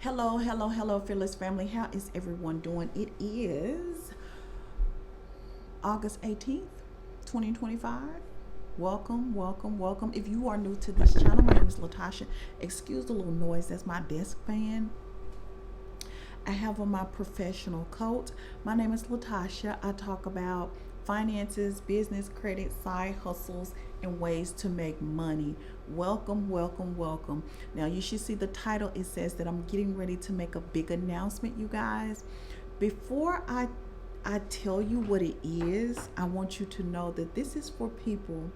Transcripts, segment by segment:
Hello, fearless family. How is everyone doing? It is August 18th, 2025. Welcome. If you are new to this channel, my name is Latasha. Excuse the little noise, that's my desk fan. I have on my professional coat. My name is Latasha. I talk about finances, business, credit, side hustles, and ways to make money. Welcome. Now, you should see the title. It says that I'm getting ready to make a big announcement, you guys. Before I tell you what it is, I want you to know that this is for people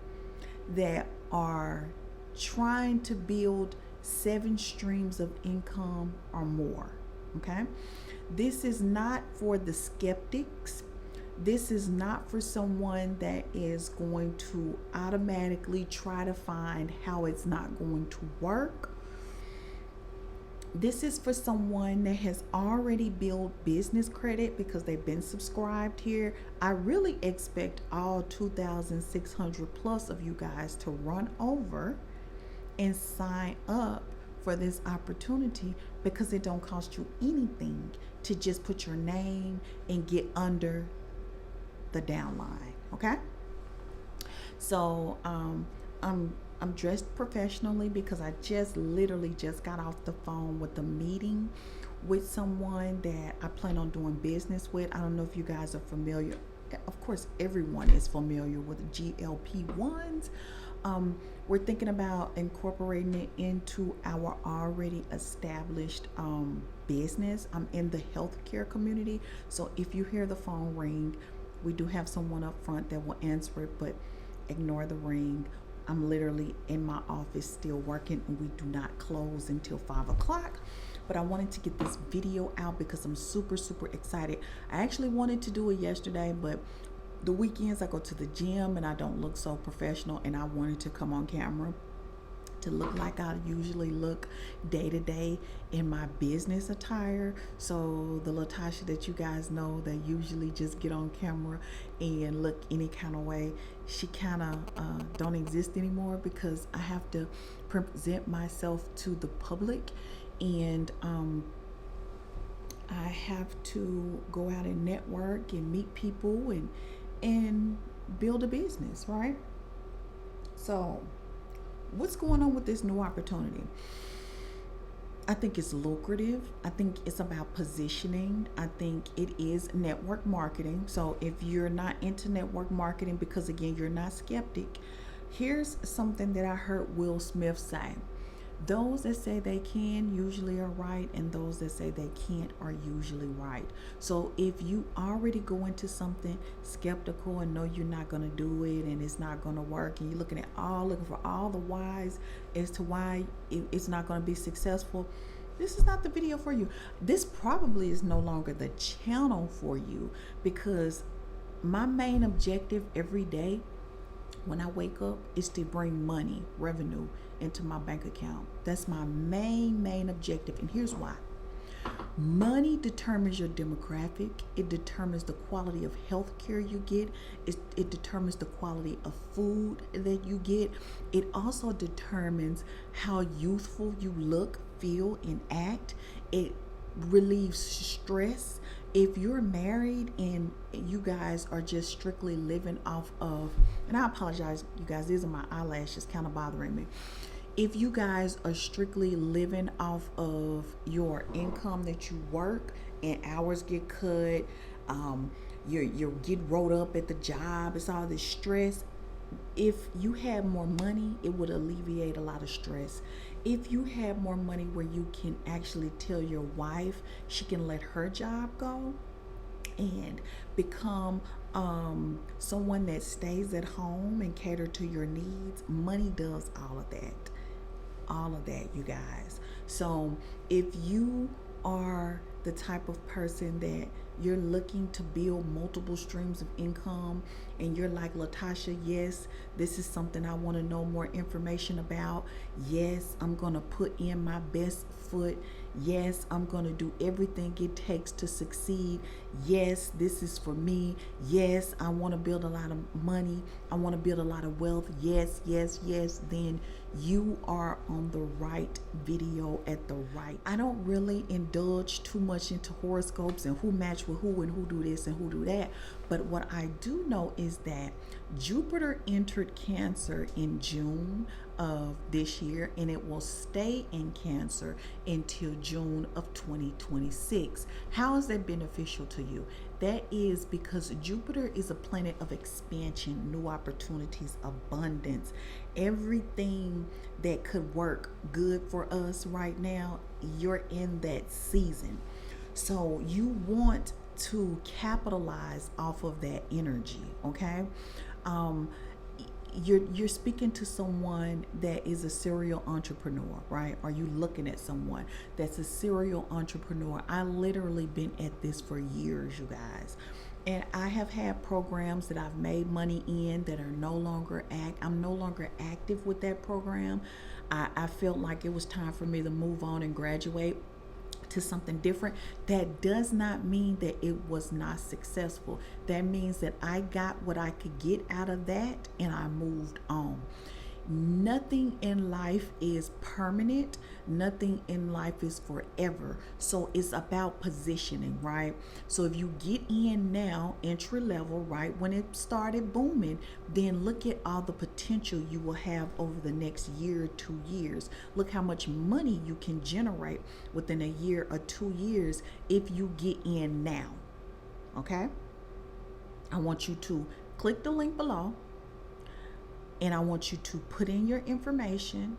that are trying to build 7 streams of income or more. Okay, this is not for the skeptics. This is not for someone that is going to automatically try to find how it's not going to work. This is for someone that has already built business credit because they've been subscribed here. I really expect all 2,600 plus of you guys to run over and sign up for this opportunity, because it don't cost you anything to just put your name and get under the downline. Okay, so I'm dressed professionally because I literally just got off the phone with a meeting with someone that I plan on doing business with. I don't know if you guys are familiar. Of course, everyone is familiar with GLP-1s. We're thinking about incorporating it into our already established business. I'm in the healthcare community, so if you hear the phone ring, we do have someone up front that will answer it, but ignore the ring. I'm literally in my office still working, and we do not close until 5 o'clock. But I wanted to get this video out because I'm super excited. I actually wanted to do it yesterday, but the weekends I go to the gym and I don't look so professional, and I wanted to come on camera to look like I usually look day to day in my business attire. So the Latasha that you guys know that usually just get on camera and look any kind of way, she kind of don't exist anymore, because I have to present myself to the public, and I have to go out and network and meet people and build a business, right? So what's going on with this new opportunity? I think it's lucrative. I think it's about positioning. I think it is network marketing. So if you're not into network marketing, because again, you're not skeptic, here's something that I heard Will Smith say. Those that say they can usually are right, and those that say they can't are usually right. So if you already go into something skeptical and know you're not going to do it and it's not going to work, and you're looking for all the whys as to why it's not going to be successful, this is not the video for you. This probably is no longer the channel for you, because my main objective every day when I wake up is to bring money, revenue into my bank account. That's my main objective. And here's why. Money determines your demographic. It determines the quality of health care you get. It determines the quality of food that you get. It also determines how youthful you look, feel, and act. It relieves stress. If you're married and you guys are just strictly living off of, and I apologize, you guys, these are my eyelashes kind of bothering me. If you guys are strictly living off of your income that you work and hours get cut, you get rolled up at the job, it's all this stress. If you had more money, it would alleviate a lot of stress. If you had more money where you can actually tell your wife she can let her job go and become someone that stays at home and cater to your needs, money does all of that, you guys. So if you are the type of person that you're looking to build multiple streams of income, and you're like, Latasha, yes, this is something I want to know more information about. Yes, I'm going to put in my best foot Yes, I'm going to do everything it takes to succeed. Yes, this is for me. Yes, I want to build a lot of money. I want to build a lot of wealth. Yes, yes, yes. Then you are on the right video at the right. I don't really indulge too much into horoscopes and who match with who and who do this and who do that. But what I do know is that Jupiter entered Cancer in June of this year, and it will stay in Cancer until June of 2026. How is that beneficial to you? That is because Jupiter is a planet of expansion, new opportunities, abundance. Everything that could work good for us right now, you're in that season. So you want to capitalize off of that energy, okay? Um, you're speaking to someone that is a serial entrepreneur, right? Are you looking at someone that's a serial entrepreneur? I literally been at this for years, you guys. And I have had programs that I've made money in that are no longer I'm no longer active with that program. I felt like it was time for me to move on and graduate to something different. That does not mean that it was not successful. That means that I got what I could get out of that and I moved on. Nothing in life is permanent. Nothing in life is forever. So it's about positioning, right? So if you get in now, entry level, right, when it started booming, then look at all the potential you will have over the next year or 2 years. Look how much money you can generate within a year or 2 years if you get in now. Okay? I want you to click the link below, and I want you to put in your information.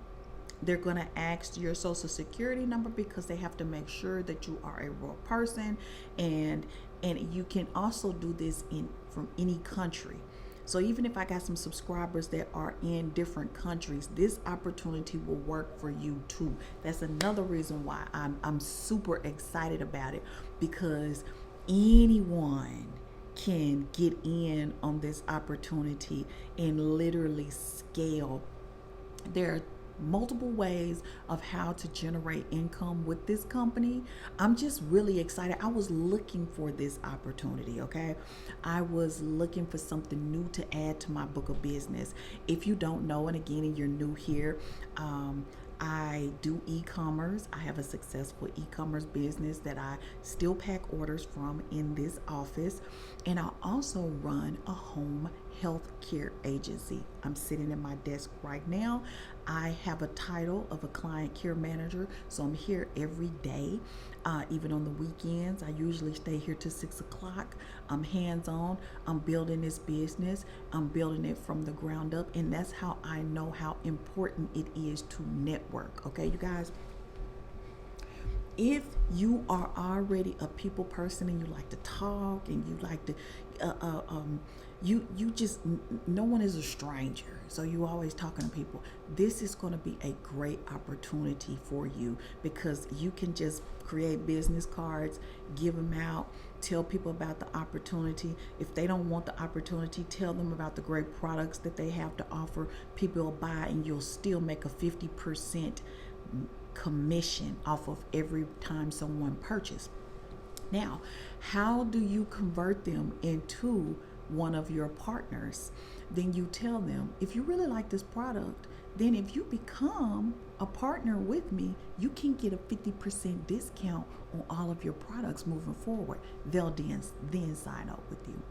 They're going to ask your social security number because they have to make sure that you are a real person. And you can also do this from any country. So even if I got some subscribers that are in different countries, this opportunity will work for you too. That's another reason why I'm super excited about it, because anyone can get in on this opportunity and literally scale. There are multiple ways of how to generate income with this company. I'm just really excited. I was looking for this opportunity, okay? I was looking for something new to add to my book of business. If you don't know, and again, and you're new here, I do e-commerce. I have a successful e-commerce business that I still pack orders from in this office. And I also run a home health care agency. I'm sitting at my desk right now. I have a title of a client care manager, so I'm here every day. Even on the weekends, I usually stay here till 6 o'clock. I'm hands-on. I'm building this business. I'm building it from the ground up, and that's how I know how important it is to network. Okay, you guys? If you are already a people person and you like to talk and you like to you just, no one is a stranger, so you always talking to people, this is going to be a great opportunity for you, because you can just create business cards, give them out, tell people about the opportunity. If they don't want the opportunity, tell them about the great products that they have to offer. People will buy, and you'll still make a 50% commission off of every time someone purchases. Now, how do you convert them into one of your partners? Then you tell them, if you really like this product, then if you become a partner with me, you can get a 50% discount on all of your products moving forward. They'll then sign up with you.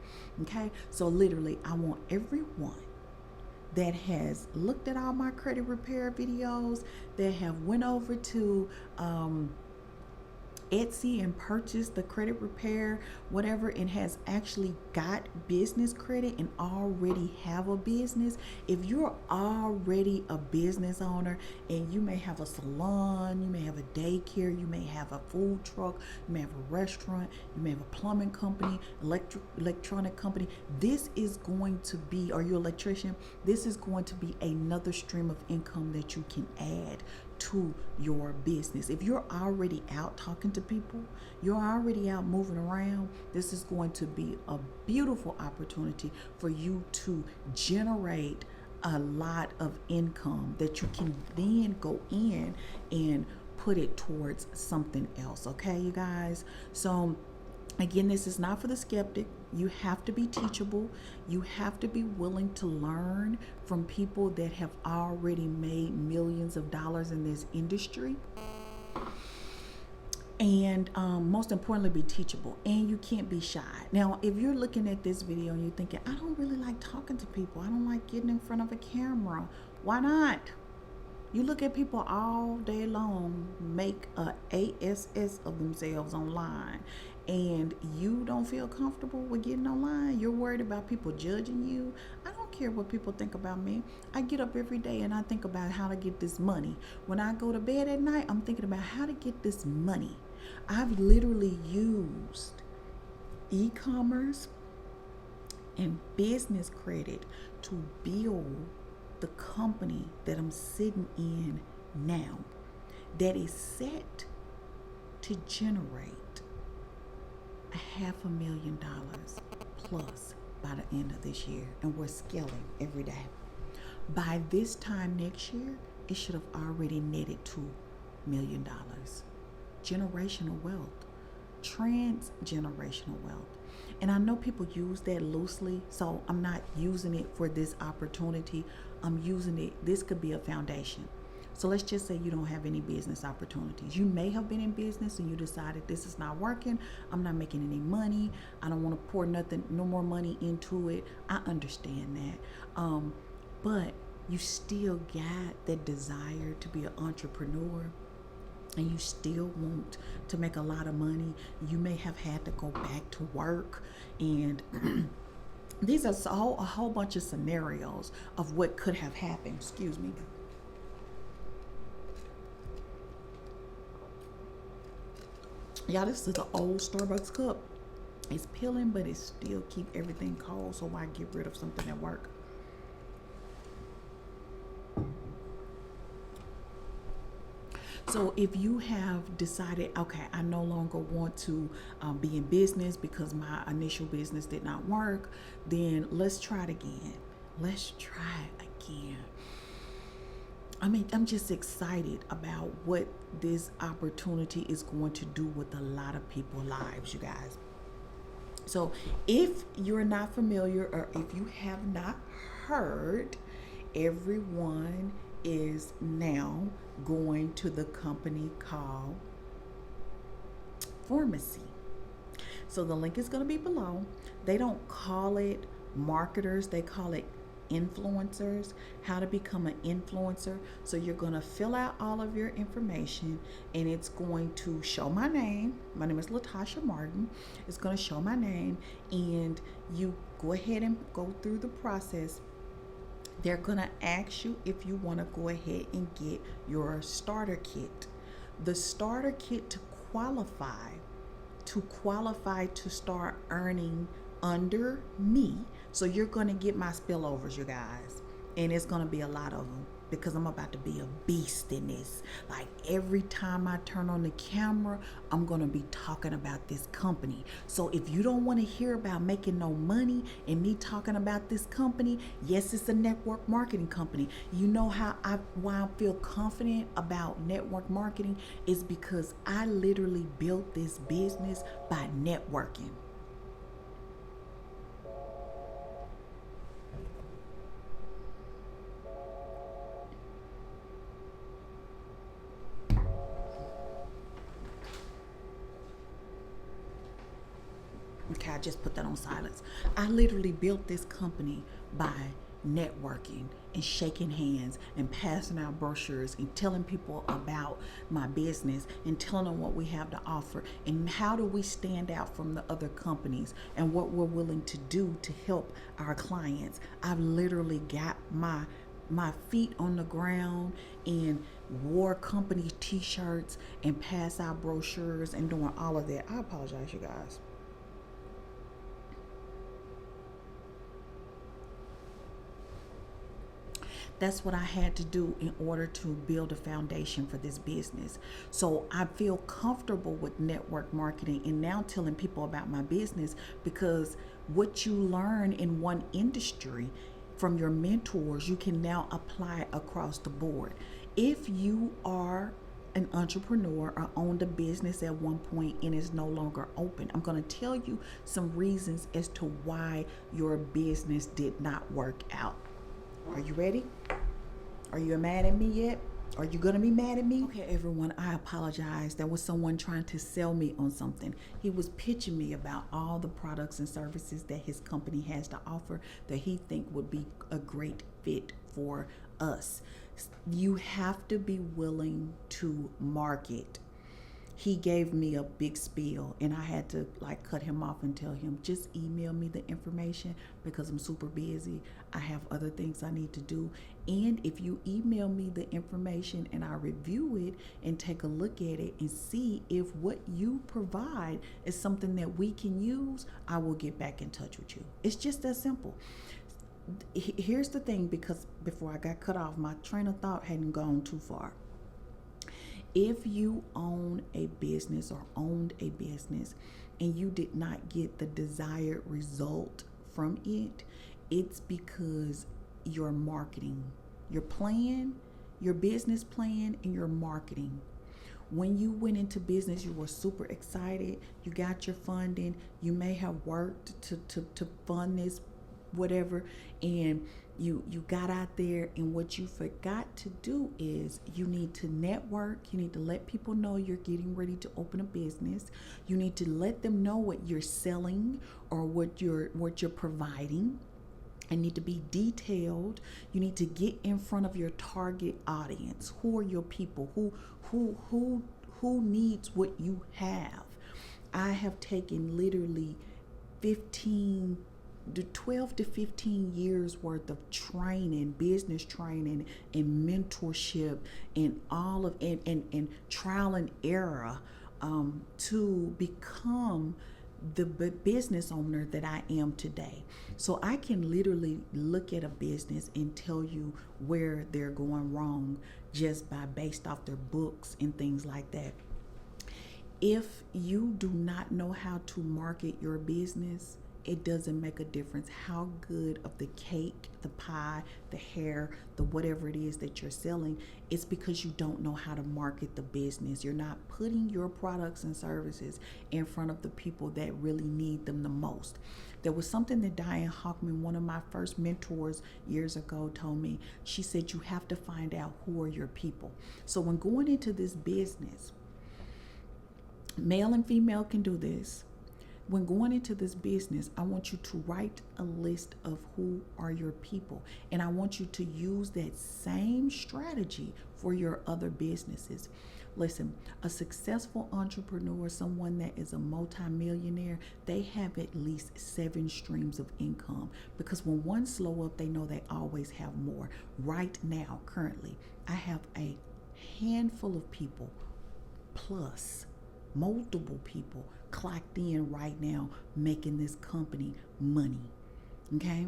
Okay? So literally, I want everyone that has looked at all my credit repair videos, that have went over to Etsy and purchased the credit repair, whatever, and has actually got business credit and already have a business. If you're already a business owner and you may have a salon, you may have a daycare, you may have a food truck, you may have a restaurant, you may have a plumbing company, electronic company, this is going to be, or you're an electrician, this is going to be another stream of income that you can add to your business. If you're already out talking to people, you're already out moving around, this is going to be a beautiful opportunity for you to generate a lot of income that you can then go in and put it towards something else. Okay, you guys? So again, this is not for the skeptic. You have to be teachable. You have to be willing to learn from people that have already made millions of dollars in this industry. And most importantly, be teachable. And you can't be shy. Now, if you're looking at this video and you're thinking, I don't really like talking to people, I don't like getting in front of a camera, why not? You look at people all day long make a ASS of themselves online, and you don't feel comfortable with getting online. You're worried about people judging you. I don't care what people think about me. I get up every day and I think about how to get this money. When I go to bed at night, I'm thinking about how to get this money. I've literally used e-commerce and business credit to build the company that I'm sitting in now, that is set to generate $500,000 plus by the end of this year, and we're scaling every day. By this time next year, it should have already netted $2 million. Generational wealth, transgenerational wealth. And I know people use that loosely, so I'm not using it for this opportunity. I'm using it, this could be a foundation. So let's just say you don't have any business opportunities. You may have been in business and you decided this is not working. I'm not making any money. I don't want to pour no more money into it. I understand that. But you still got that desire to be an entrepreneur, and you still want to make a lot of money. You may have had to go back to work, and these are a whole bunch of scenarios of what could have happened. Excuse me. Yeah, this is an old Starbucks cup. It's peeling, but it still keep everything cold, so why get rid of something at work? So if you have decided, okay, I no longer want to be in business because my initial business did not work, then let's try it again. Let's try it again. I mean, I'm just excited about what this opportunity is going to do with a lot of people's lives, you guys. So if you're not familiar, or if you have not heard, everyone is now going to the company called Pharmacy. So the link is going to be below. They don't call it marketers, they call it influencers. How to become an influencer. So you're going to fill out all of your information, and it's going to show my name. My name is Latasha Martin. It's going to show my name, and you go ahead and go through the process. They're going to ask you if you want to go ahead and get your starter kit. The starter kit to qualify to start earning under me. So you're going to get my spillovers, you guys. And it's going to be a lot of them, because I'm about to be a beast in this. Like every time I turn on the camera, I'm going to be talking about this company. So if you don't want to hear about making no money and me talking about this company, yes, it's a network marketing company. You know why I feel confident about network marketing is because I literally built this business by networking. Okay, I just put that on silence. I literally built this company by networking and shaking hands and passing out brochures and telling people about my business and telling them what we have to offer and how do we stand out from the other companies and what we're willing to do to help our clients. I've literally got my feet on the ground and wore company t-shirts and pass out brochures and doing all of that. I apologize, you guys. That's what I had to do in order to build a foundation for this business. So I feel comfortable with network marketing and now telling people about my business, because what you learn in one industry from your mentors, you can now apply across the board. If you are an entrepreneur or owned a business at one point and is no longer open. I'm going to tell you some reasons as to why your business did not work out. Are you ready? Are you mad at me yet? Are you going to be mad at me? Okay, everyone, I apologize. There was someone trying to sell me on something. He was pitching me about all the products and services that his company has to offer that he think would be a great fit for us. You have to be willing to market. He gave me a big spiel and I had to like cut him off and tell him, just email me the information because I'm super busy. I have other things I need to do. And if you email me the information and I review it and take a look at it and see if what you provide is something that we can use, I will get back in touch with you. It's just that simple. Here's the thing, because before I got cut off, my train of thought hadn't gone too far. If you own a business or owned a business and you did not get the desired result from it, it's because your marketing, your plan, your business plan, and your marketing. When you went into business, you were super excited. You got your funding. You may have worked to fund this, whatever, and you got out there, and what you forgot to do is you need to network. You need to let people know you're getting ready to open a business. You need to let them know what you're selling or what you're providing. And need to be detailed. You need to get in front of your target audience. Who are your people? Who needs what you have? I have taken literally 12 to 15 years worth of training, business training and mentorship and all of and trial and error to become the business owner that I am today. So I can literally look at a business and tell you where they're going wrong just by based off their books and things like that. If you do not know how to market your business, it doesn't make a difference how good of the cake, the pie, the hair, the whatever it is that you're selling. It's because you don't know how to market the business. You're not putting your products and services in front of the people that really need them the most. There was something that Diane Hockman, one of my first mentors years ago, told me. She said, you have to find out who are your people. So when going into this business, male and female can do this. When going into this business, I want you to write a list of who are your people. And I want you to use that same strategy for your other businesses. Listen, a successful entrepreneur, someone that is a multimillionaire, they have at least 7 streams of income, because when one slow up, they know they always have more. Right now, currently, I have a handful of people plus multiple people clocked in right now making this company money. Okay.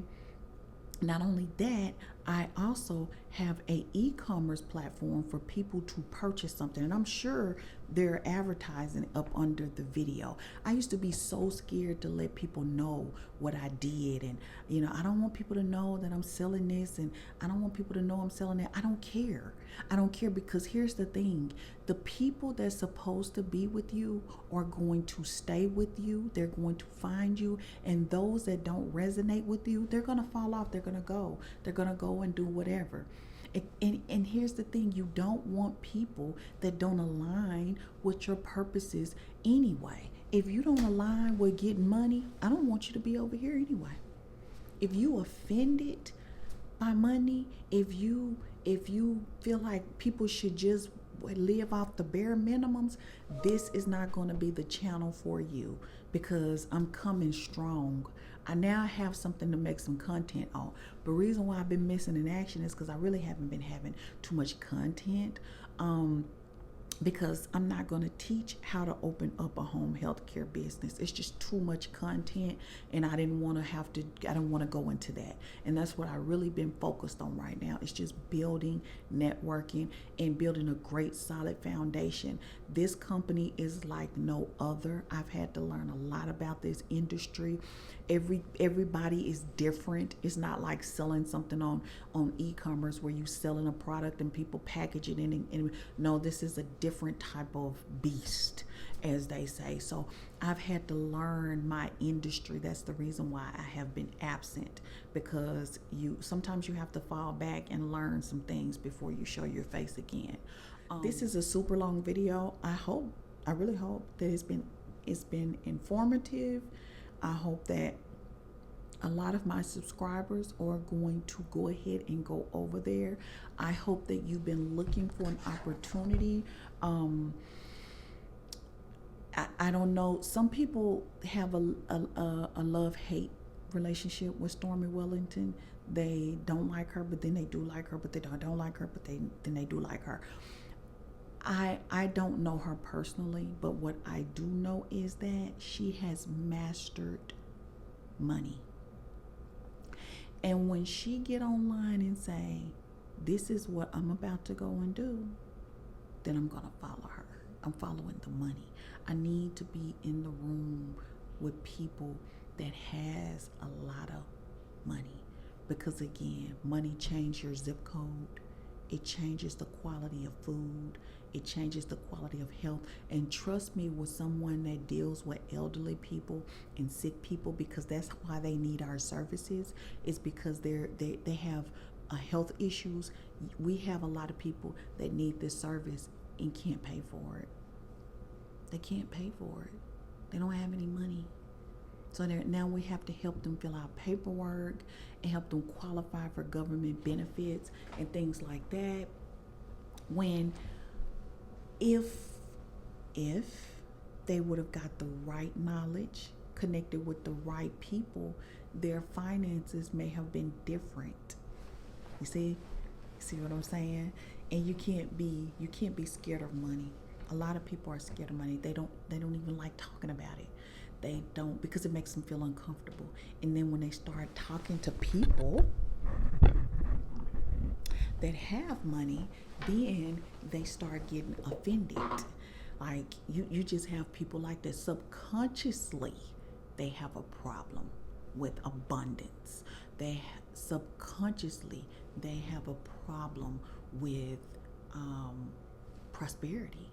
Not only that, I also have a e-commerce platform for people to purchase something, and I'm sure they're advertising up under the video. I used to be so scared to let people know what I did, and I don't want people to know that I'm selling this, and I don't want people to know I'm selling that. I don't care, because here's the thing: the people that's supposed to be with you are going to stay with you. They're going to find you, and those that don't resonate with you, they're going to fall off. They're going to go and do whatever. And here's the thing: you don't want people that don't align with your purposes anyway. If you don't align with getting money, I don't want you to be over here anyway. If you offended by money, if you feel like people should just live off the bare minimums, this is not going to be the channel for you, because I'm coming strong. I now have something to make some content on. But the reason why I've been missing in action is because I really haven't been having too much content. Because I'm not going to teach how to open up a home healthcare business. It's just too much content, and I don't want to go into that. And that's what I really been focused on right now. It's just building, networking, and building a great solid foundation This company is like no other. I've had to learn a lot about this industry. Everybody is different. It's not like selling something on e-commerce where you selling a product and people package it in. And no, this is a different type of beast, as they say. So I've had to learn my industry. That's the reason why I have been absent, because sometimes you have to fall back and learn some things before you show your face again. This is a super long video. I really hope that it's been informative. I hope that a lot of my subscribers are going to go ahead and go over there. I hope that you've been looking for an opportunity. I don't know. Some people have a love-hate relationship with Stormy Wellington. They don't like her, but then they do like her, but they don't like her, but then they do like her. I don't know her personally, but what I do know is that she has mastered money. And when she get online and say, this is what I'm about to go and do, then I'm going to follow her. I'm following the money. I need to be in the room with people that has a lot of money, because again, money changes your zip code. It changes the quality of food. It changes the quality of health. And trust me, with someone that deals with elderly people and sick people, because that's why they need our services, is because they have health issues. We have a lot of people that need this service and can't pay for it. They can't pay for it. They don't have any money. So now we have to help them fill out paperwork and help them qualify for government benefits and things like that. If they would have got the right knowledge, connected with the right people, their finances may have been different. You see what I'm saying? And you can't be scared of money. A lot of people are scared of money. They don't even like talking about it. They don't, because it makes them feel uncomfortable. And then when they start talking to people that have money, then they start getting offended. Like you just have people like that. Subconsciously, they have a problem with abundance. Subconsciously, they have a problem with prosperity.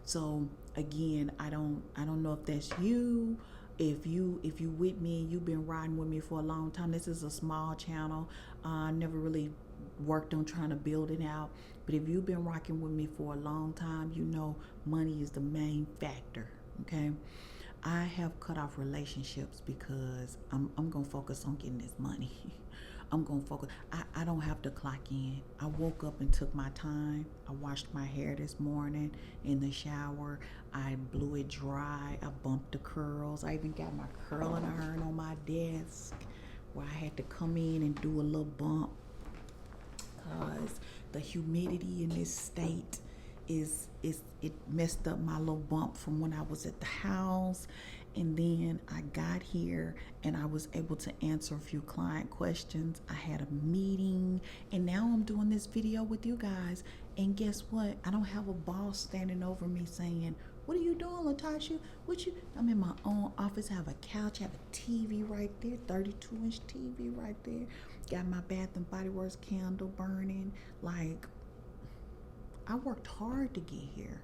So again, I don't know if that's you. If you with me and you've been riding with me for a long time, this is a small channel. I never really worked on trying to build it out. But if you've been rocking with me for a long time, you know money is the main factor. Okay, I have cut off relationships because I'm gonna focus on getting this money. I'm gonna focus. I don't have to clock in. I woke up and took my time. I washed my hair this morning in the shower. I blew it dry. I bumped the curls. I even got my curling iron on my desk where I had to come in and do a little bump, because the humidity in this state it messed up my little bump from when I was at the house. And then I got here and I was able to answer a few client questions. I had a meeting, and now I'm doing this video with you guys. And guess what? I don't have a boss standing over me saying, what are you doing, Latasha? I'm in my own office. I have a couch, I have a TV right there, 32-inch TV right there. Got my Bath and Body Works candle burning. Like, I worked hard to get here.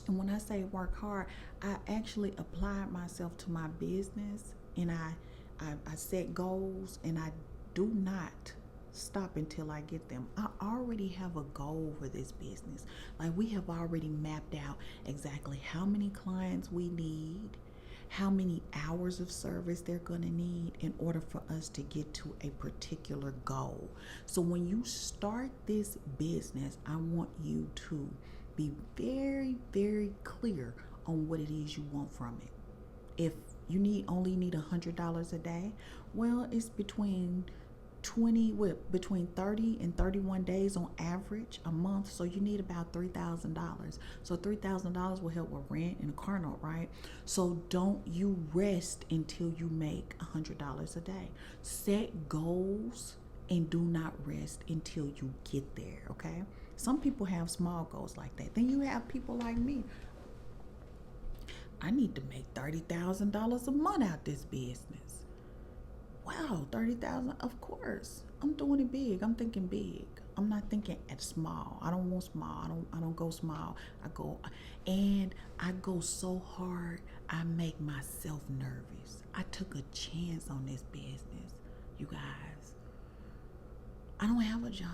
And when I say work hard, I actually applied myself to my business, and I set goals, and I do not stop until I get them. I already have a goal for this business. Like, we have already mapped out exactly how many clients we need, how many hours of service they're going to need in order for us to get to a particular goal. So when you start this business, I want you to be very, very clear on what it is you want from it. If you only need $100 a day, well, it's between 30 and 31 days on average a month. So you need about $3,000. So $3,000 will help with rent and a car note, right? So don't you rest until you make $100 a day. Set goals and do not rest until you get there. Okay. Some people have small goals like that. Then you have people like me. I need to make $30,000 a month out this business. Wow, 30,000. Of course, I'm doing it big. I'm thinking big. I'm not thinking at small. I don't want small. I don't go small. I go so hard. I make myself nervous. I took a chance on this business, you guys. I don't have a job.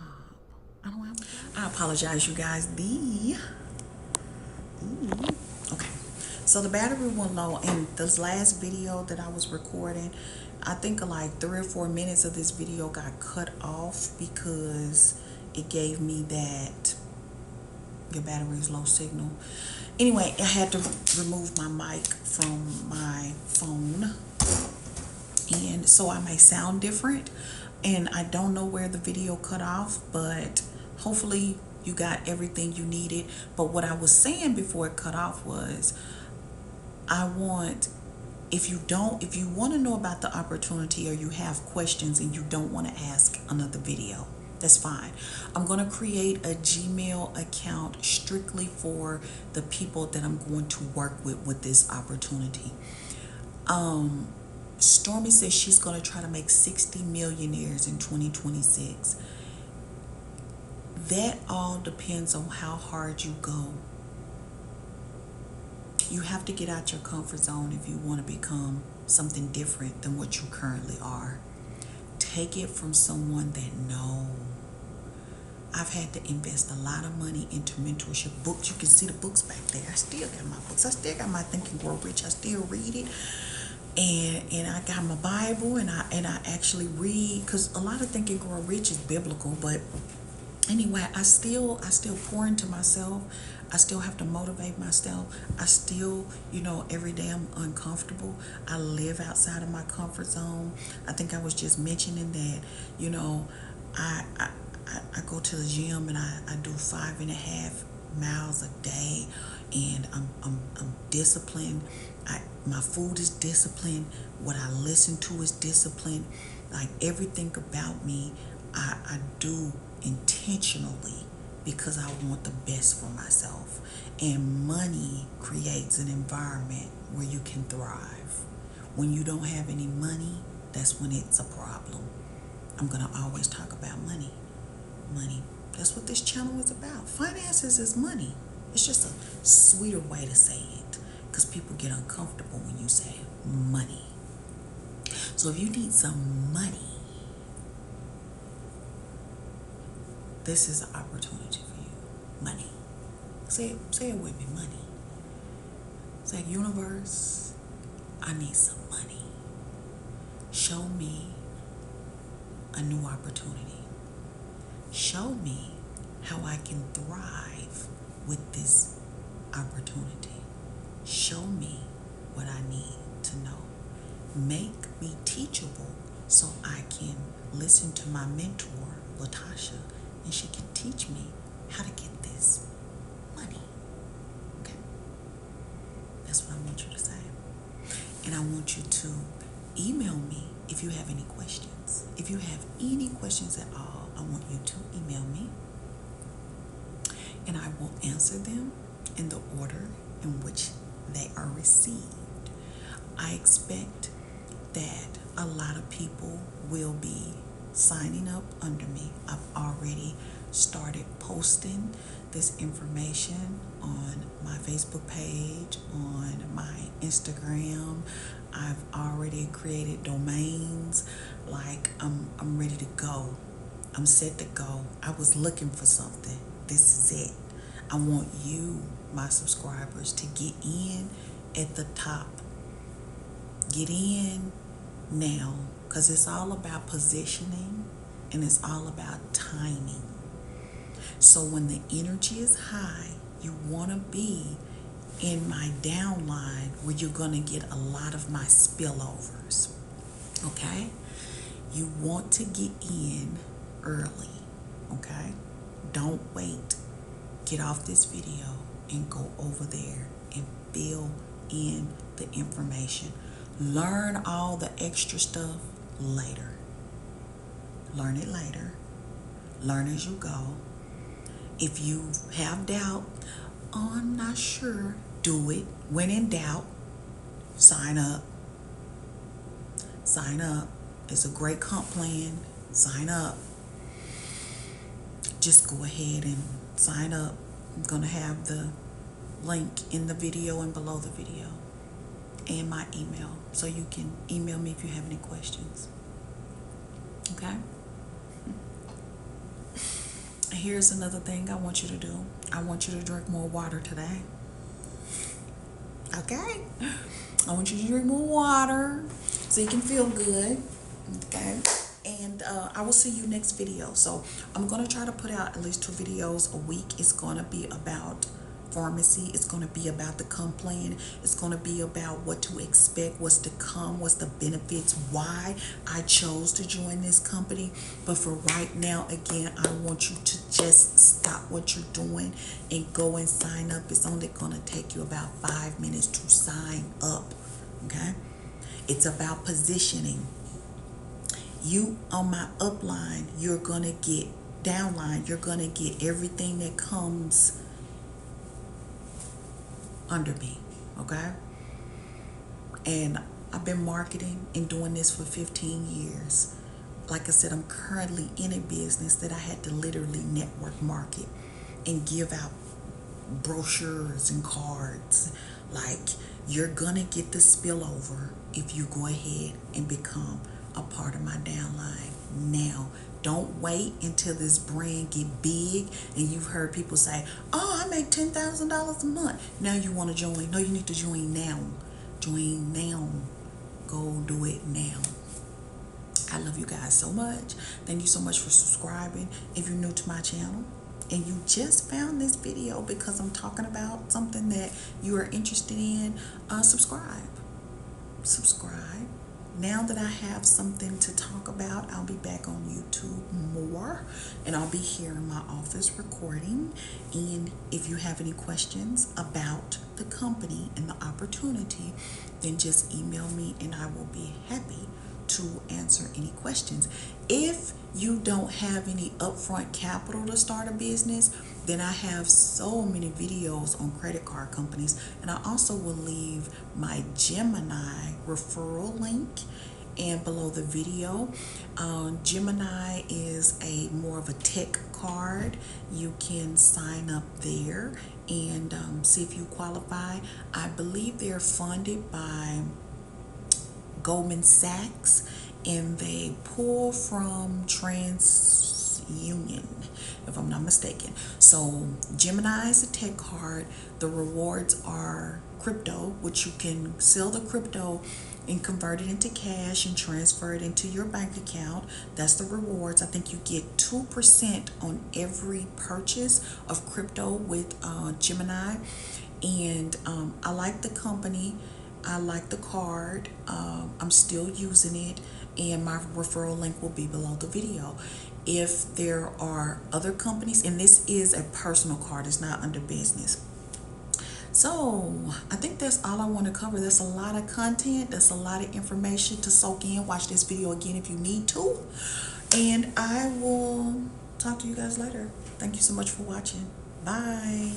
I apologize, you guys. Okay. So the battery went low in this last video that I was recording. I think like 3 or 4 minutes of this video got cut off because it gave me that your battery is low signal. Anyway, I had to remove my mic from my phone, and so I may sound different, and I don't know where the video cut off, but hopefully you got everything you needed. But what I was saying before it cut off was, if you want to know about the opportunity, or you have questions and you don't want to ask another video, that's fine. I'm going to create a Gmail account strictly for the people that I'm going to work with this opportunity. Stormy says she's going to try to make 60 millionaires in 2026. That all depends on how hard you go. You have to get out your comfort zone if you want to become something different than what you currently are. Take it from someone that knows. I've had to invest a lot of money into mentorship books. You can see the books back there. I still got my books. I still got my Think and Grow Rich. I still read it. And I got my Bible, and I actually read, because a lot of Think and Grow Rich is biblical. But anyway, I still pour into myself. I still have to motivate myself. I still, every day I'm uncomfortable. I live outside of my comfort zone. I think I was just mentioning that, I go to the gym, and I do 5.5 miles a day, and I'm disciplined. My food is disciplined. What I listen to is disciplined. Like, everything about me, I do intentionally, because I want the best for myself. And money creates an environment where you can thrive. When you don't have any money, that's when it's a problem. I'm going to always talk about money. Money. That's what this channel is about. Finances is money. It's just a sweeter way to say it, because people get uncomfortable when you say money. So if you need some money, this is an opportunity for you. Money. Say it with me. Money. Say, universe, I need some money. Show me a new opportunity. Show me how I can thrive with this opportunity. Show me what I need to know. Make me teachable so I can listen to my mentor, Latasha, and she can teach me how to get this money. Okay? That's what I want you to say. And I want you to email me if you have any questions. If you have any questions at all, I want you to email me, and I will answer them in the order in which they are received. I expect that a lot of people will be signing up under me. I've already started posting this information on my Facebook page, on my Instagram. I've already created domains. Like, I'm ready to go. I'm set to go. I was looking for something. This is it. I want you, my subscribers, to get in at the top. Get in now, because it's all about positioning, and it's all about timing. So when the energy is high, you want to be in my downline where you're going to get a lot of my spillovers. Okay? You want to get in early. Okay? Don't wait. Get off this video and go over there and fill in the information. Learn all the extra stuff later. Learn it later. Learn as you go. If you have doubt, oh, I'm not sure, do it. When in doubt, sign up. Sign up. It's a great comp plan. Sign up. Just go ahead and sign up. I'm going to have the link in the video and below the video, and my email, so you can email me if you have any questions. Okay? Here's another thing I want you to do. I want you to drink more water today. Okay? I want you to drink more water so you can feel good. Okay? And I will see you next video. So I'm going to try to put out at least 2 videos a week. It's going to be about pharmacy. It's going to be about the comp plan. It's going to be about what to expect, what's to come, what's the benefits, why I chose to join this company. But for right now, again, I want you to just stop what you're doing and go and sign up. It's only going to take you about 5 minutes to sign up. Okay? It's about positioning. You on my upline, you're going to get downline, you're going to get everything that comes under me, okay? And I've been marketing and doing this for 15 years. Like I said, I'm currently in a business that I had to literally network market and give out brochures and cards. Like, you're gonna get the spillover if you go ahead and become a part of my downline now. Don't wait until this brand get big and you've heard people say, oh, I make $10,000 a month. Now you want to join. No, you need to join now. Join now. Go do it now. I love you guys so much. Thank you so much for subscribing. If you're new to my channel and you just found this video because I'm talking about something that you are interested in, subscribe. Subscribe. Now that I have something to talk about, I'll be back on YouTube more, and I'll be here in my office recording. And if you have any questions about the company and the opportunity, then just email me and I will be happy to answer any questions. If you don't have any upfront capital to start a business, then I have so many videos on credit card companies, and I also will leave my Gemini referral link and below the video. Gemini is a more of a tech card. You can sign up there and see if you qualify. I believe they're funded by Goldman Sachs, and they pull from TransUnion, if I'm not mistaken. So Gemini is a tech card. The rewards are crypto, which you can sell the crypto and convert it into cash and transfer it into your bank account. That's the rewards. I think you get 2% on every purchase of crypto with Gemini. And I like the company. I like the card. I'm still using it, and my referral link will be below the video. If there are other companies, and this is a personal card, it's not under business. So I think that's all I want to cover. That's a lot of content. That's a lot of information to soak in. Watch this video again if you need to. And I will talk to you guys later. Thank you so much for watching. Bye.